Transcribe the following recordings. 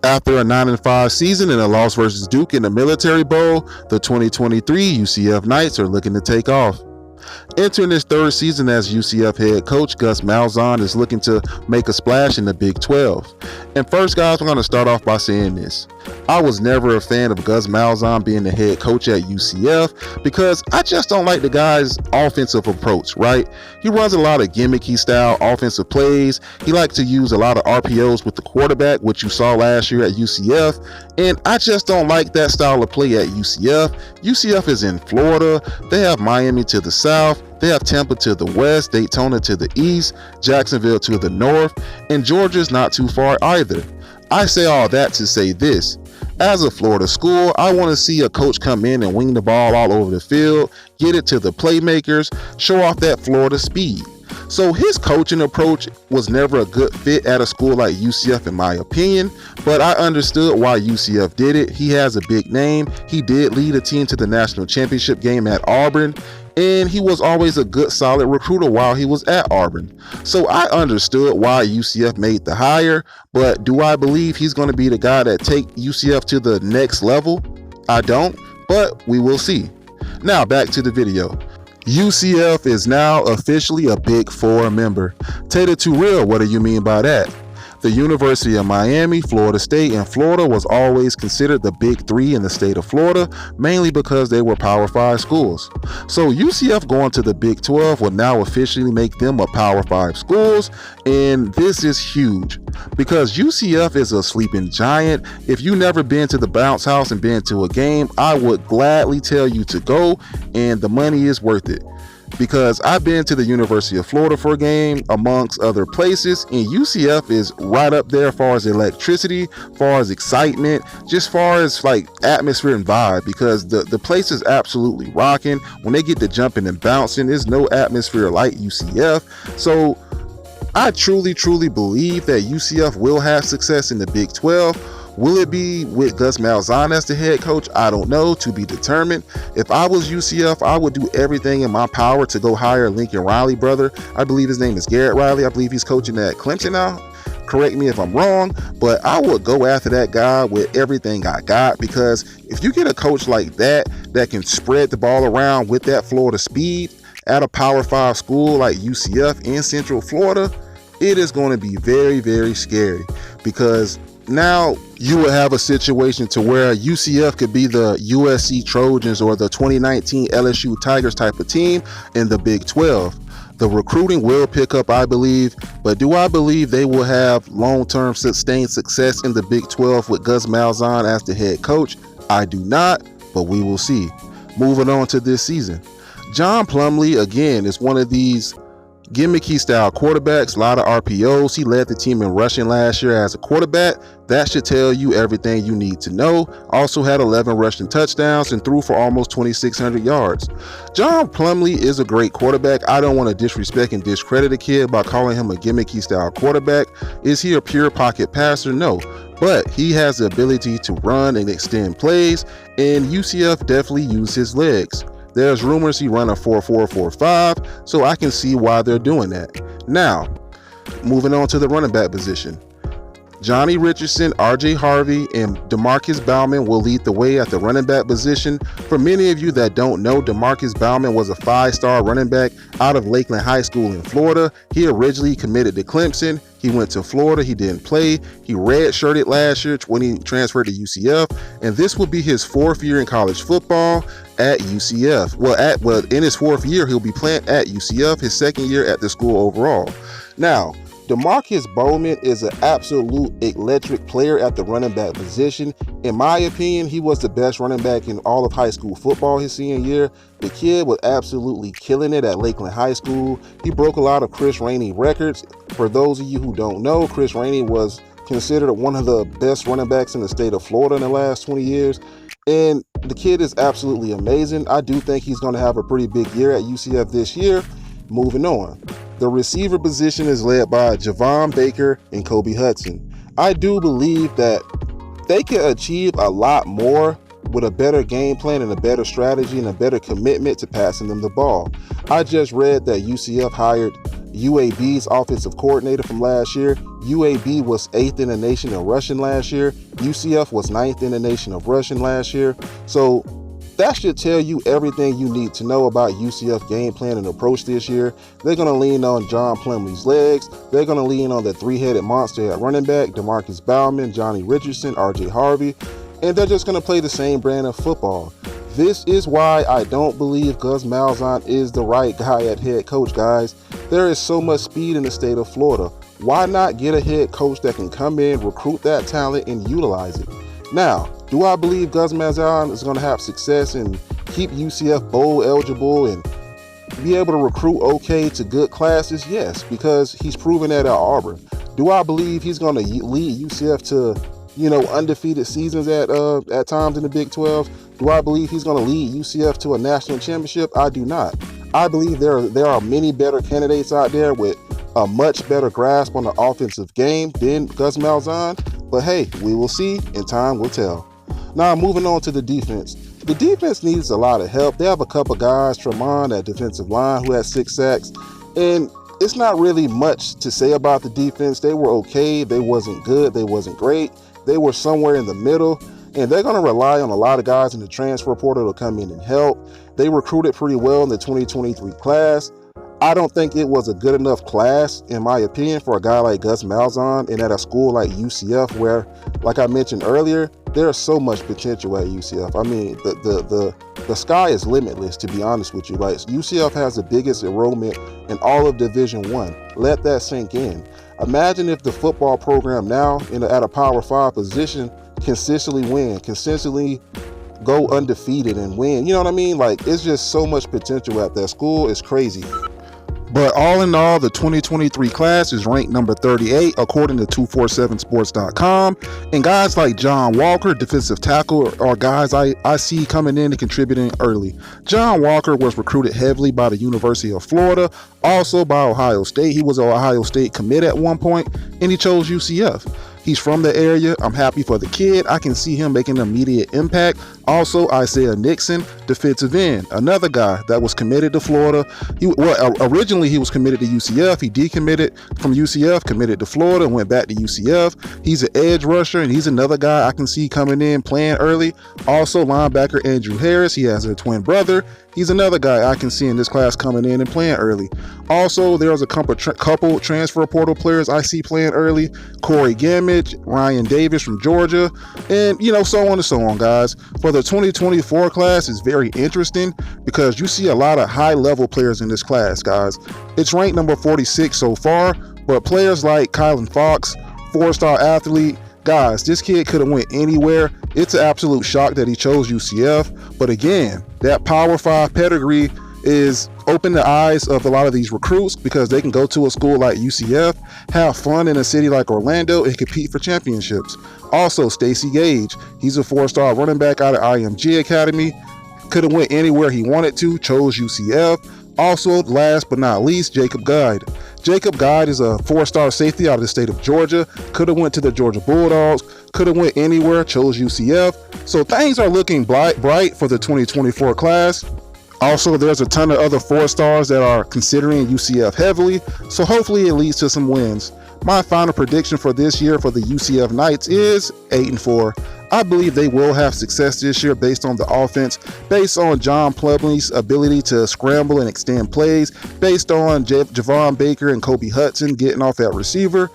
After a 9-5 season and a loss versus Duke in the Military Bowl, the 2023 UCF Knights are looking to take off. Entering his third season as UCF head coach, Gus Malzahn is looking to make a splash in the Big 12. And first, guys, I'm going to start off by saying this. I was never a fan of Gus Malzahn being the head coach at UCF because I just don't like the guy's offensive approach, right? He runs a lot of gimmicky style offensive plays. He likes to use a lot of RPOs with the quarterback, which you saw last year at UCF. And I just don't like that style of play at UCF. UCF is in Florida. They have Miami to the south. They have Tampa to the west, Daytona to the east, Jacksonville to the north, and Georgia's not too far either. I say all that to say this. As a Florida school, I want to see a coach come in and wing the ball all over the field, get it to the playmakers, show off that Florida speed. So his coaching approach was never a good fit at a school like UCF in my opinion, but I understood why UCF did it. He has a big name. He did lead a team to the national championship game at Auburn, and he was always a good solid recruiter while he was at Auburn. So I understood why UCF made the hire, but do I believe he's going to be the guy that take UCF to the next level? I don't, but we will see. Now back to the video. UCF is now officially a Big Four member. Tater Too Real, what do you mean by that? The University of Miami, Florida State, and Florida was always considered the Big Three in the state of Florida, mainly because they were Power 5 schools. So UCF going to the Big 12 will now officially make them a Power 5 schools, and this is huge because UCF is a sleeping giant. If you've never been to the bounce house and been to a game, I would gladly tell you to go, and the money is worth it. Because I've been to the University of Florida for a game amongst other places, and UCF is right up there as far as electricity, far as excitement, just far as like atmosphere and vibe, because the place is absolutely rocking. When they get to jumping and bouncing, there's no atmosphere like UCF. So I truly believe that UCF will have success in the Big 12. Will it be with Gus Malzahn as the head coach? I don't know, to be determined. If I was UCF, I would do everything in my power to go hire Lincoln Riley, brother. I believe his name is Garrett Riley. I believe he's coaching at Clemson now. Correct me if I'm wrong, but I would go after that guy with everything I got, because if you get a coach like that can spread the ball around with that Florida speed at a Power 5 school like UCF in Central Florida, it is going to be very scary, because now you will have a situation to where UCF could be the USC Trojans or the 2019 LSU Tigers type of team in the Big 12. The recruiting will pick up, I believe, but do I believe they will have long-term sustained success in the Big 12 with Gus Malzahn as the head coach? I do not, but we will see. Moving on to this season. John Plumlee, again, is one of these gimmicky style quarterbacks, a lot of RPOs. He led the team in rushing last year as a quarterback. That should tell you everything you need to know. Also had 11 rushing touchdowns and threw for almost 2,600 yards. John Plumlee is a great quarterback. I don't want to disrespect and discredit a kid by calling him a gimmicky style quarterback. Is he a pure pocket passer? No. But he has the ability to run and extend plays, and UCF definitely used his legs. There's rumors he run a 4.4-4.5, so I can see why they're doing that. Now, moving on to the running back position. Johnny Richardson, RJ Harvey, and DeMarcus Bauman will lead the way at the running back position. For many of you that don't know, DeMarcus Bauman was a 5-star running back out of Lakeland High School in Florida. He originally committed to Clemson. He went to Florida. He didn't play. He redshirted last year when he transferred to UCF, and this will be his 4th year in college football at UCF. Well, in his 4th year, he'll be playing at UCF, his 2nd year at the school overall. Now, DeMarcus Bowman is an absolute electric player at the running back position. In my opinion, he was the best running back in all of high school football his senior year. The kid was absolutely killing it at Lakeland High School. He broke a lot of Chris Rainey records. For those of you who don't know, Chris Rainey was considered one of the best running backs in the state of Florida in the last 20 years. And the kid is absolutely amazing. I do think he's going to have a pretty big year at UCF this year. Moving on. The receiver position is led by Javon Baker and Kobe Hudson. I do believe that they can achieve a lot more with a better game plan and a better strategy and a better commitment to passing them the ball. I just read that UCF hired UAB's offensive coordinator from last year. UAB was 8th in the nation in rushing last year. UCF was 9th in the nation of rushing last year. So that should tell you everything you need to know about UCF game plan and approach this year. They're going to lean on John Plumlee's legs. They're going to lean on the three-headed monster at running back, Demarcus Bauman, Johnny Richardson, RJ Harvey, and they're just going to play the same brand of football. This is why I don't believe Gus Malzahn is the right guy at head coach, guys. There is so much speed in the state of Florida. Why not get a head coach that can come in, recruit that talent, and utilize it? Now, do I believe Gus Malzahn is going to have success and keep UCF bowl eligible and be able to recruit okay to good classes? Yes, because he's proven that at Auburn. Do I believe he's going to lead UCF to, undefeated seasons at times in the Big 12? Do I believe he's going to lead UCF to a national championship? I do not. I believe there are many better candidates out there with a much better grasp on the offensive game than Gus Malzahn. But hey, we will see, and time will tell. Now, moving on to the defense. The defense needs a lot of help. They have a couple guys, Tremont at defensive line, who has 6 sacks. And it's not really much to say about the defense. They were okay. They wasn't good. They wasn't great. They were somewhere in the middle. And they're going to rely on a lot of guys in the transfer portal to come in and help. They recruited pretty well in the 2023 class. I don't think it was a good enough class, in my opinion, for a guy like Gus Malzahn, and at a school like UCF where, like I mentioned earlier, there's so much potential at UCF. I mean, the sky is limitless, to be honest with you. Like, UCF has the biggest enrollment in all of Division I. Let that sink in. Imagine if the football program now at a Power 5 position consistently go undefeated and win. You know what I mean? Like, it's just so much potential at that school. It's crazy. But all in all, the 2023 class is ranked number 38 according to 247sports.com. And guys like John Walker, defensive tackle, are guys I see coming in and contributing early. John Walker was recruited heavily by the University of Florida, also by Ohio State. He was an Ohio State commit at one point, and he chose UCF. He's from the area. I'm happy for the kid. I can see him making an immediate impact. Also, Isaiah Nixon, defensive end, another guy that was committed to Florida. Originally he was committed to UCF. He decommitted from UCF, committed to Florida, and went back to UCF. He's an edge rusher, and he's another guy I can see coming in, playing early. Also, linebacker Andrew Harris. He has a twin brother. He's another guy I can see in this class coming in and playing early. Also, there's a couple transfer portal players I see playing early. Corey Gammage, Ryan Davis from Georgia, and so on and so on, guys. For the 2024 class, is very interesting because you see a lot of high-level players in this class, guys. It's ranked number 46 so far, but players like Kylan Fox, 4-star athlete, guys, this kid could have went anywhere. It's an absolute shock that he chose UCF. But again, that Power 5 pedigree is open the eyes of a lot of these recruits because they can go to a school like UCF, have fun in a city like Orlando, and compete for championships. Also, Stacey Gage, he's a 4-star running back out of IMG Academy. Could have went anywhere he wanted to, chose UCF. Also, last but not least, Jacob Guide. Jacob Guide is a 4-star safety out of the state of Georgia. Could have went to the Georgia Bulldogs. Could have went anywhere, chose UCF. So things are looking bright for the 2024 class. Also, there's a ton of other 4-stars that are considering UCF heavily. So hopefully it leads to some wins. My final prediction for this year for the UCF Knights is 8-4. I believe they will have success this year based on the offense, based on John Plumlee's ability to scramble and extend plays, based on Javon Baker and Kobe Hudson getting off at receiver,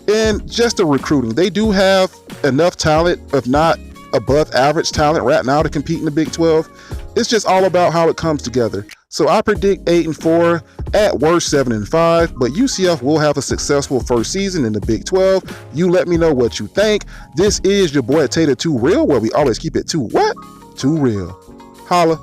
and just the recruiting. They do have enough talent, if not above average talent right now to compete in the Big 12. It's just all about how it comes together. So I predict 8-4, at worst 7-5, but UCF will have a successful first season in the Big 12. You let me know what you think. This is your boy Tater 2 Real, where we always keep it too real. Holla.